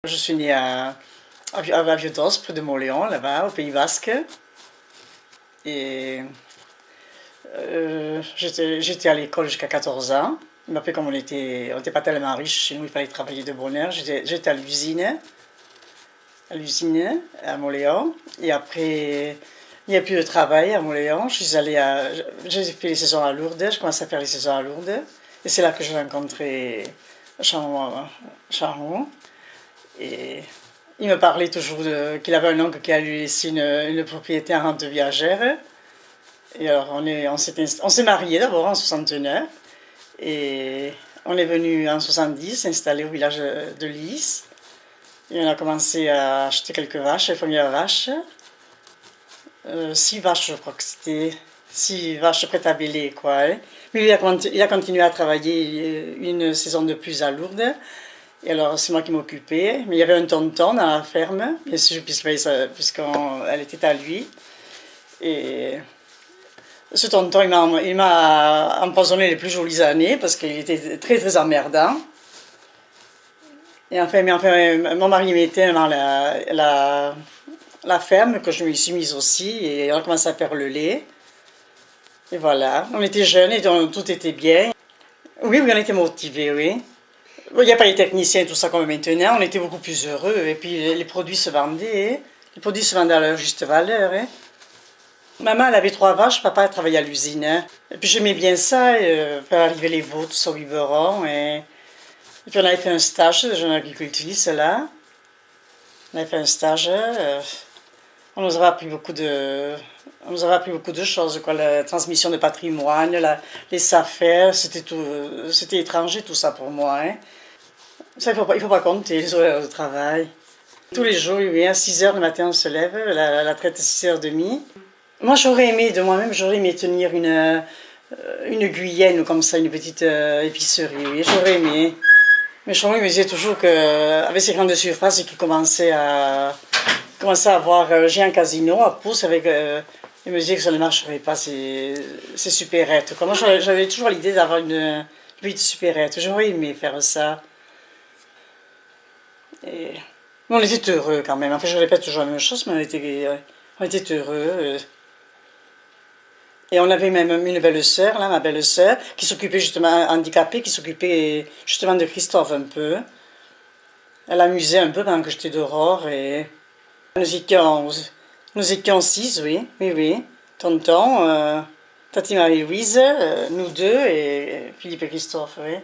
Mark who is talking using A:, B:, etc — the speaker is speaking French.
A: Je suis née à Viedos, près de Montléon, là-bas, au Pays Basque. Et j'étais à l'école jusqu'à 14 ans. Mais après, comme on n'était pas tellement riche chez nous, il fallait travailler de bonne heure. J'étais à Montléon. Et après, il n'y a plus de travail à Montléon. J'ai fait les saisons à Lourdes, je commençais à faire les saisons à Lourdes. Et c'est là que j'ai rencontré Charon. Et il me parlait toujours qu'il avait un oncle qui a lui laissé une propriété en rente viagère. Et alors on s'est mariés d'abord en 69 et on est venu en 70 s'installer au village de Lys. Et on a commencé à acheter quelques vaches, les premières vaches. 6 vaches, je crois que c'était 6 vaches prêtes à bêler, quoi. Hein. Mais il a continué à travailler une saison de plus à Lourdes. Et alors, c'est moi qui m'occupais. Mais il y avait un tonton dans la ferme, bien sûr, puisqu'elle était à lui. Et ce tonton, il m'a empoisonné les plus jolies années parce qu'il était très, très emmerdant. Et enfin, mon mari mettait dans la ferme que je me suis mise aussi. Et on a commencé à faire le lait. Et voilà, on était jeunes et tout était bien. Oui, on était motivés, oui. Il n'y a pas les techniciens et tout ça comme maintenant, on était beaucoup plus heureux. Et puis les produits se vendaient, hein. Les produits se vendaient à leur juste valeur. Hein. Maman, elle avait 3 vaches, papa elle travaillait à l'usine. Hein. Et puis j'aimais bien ça, faire arriver les veaux, tout ça au biberon. Et puis on avait fait un stage de jeune agricultrice là. On avait fait un stage. On nous avait appris beaucoup de choses, quoi. La transmission de patrimoine, les SAFER, c'était étranger tout ça pour moi. Hein. Ça, il faut pas compter les horaires de travail. Tous les jours, à 6 h du matin, on se lève, la traite à 6 h 30. Moi, j'aurais aimé, de moi-même, j'aurais aimé tenir une Guyenne, comme ça, une petite épicerie, oui, j'aurais aimé. Mais Charon me disait toujours qu'avec ces grandes surfaces qui commençaient à avoir, j'ai un casino à Pousse avec... il me disait que ça ne marcherait pas, ces supérettes. Moi, j'avais toujours l'idée d'avoir une petite supérette. J'aurais aimé faire ça. Et on était heureux quand même. Enfin, je répète toujours la même chose, mais on était heureux. Et on avait même une belle-sœur, là, ma belle-sœur, qui s'occupait justement, handicapée, qui s'occupait justement de Christophe un peu. Elle amusait un peu pendant que j'étais dehors et nous étions 6, oui. Tonton, Tati Marie-Louise, nous deux et Philippe et Christophe, oui.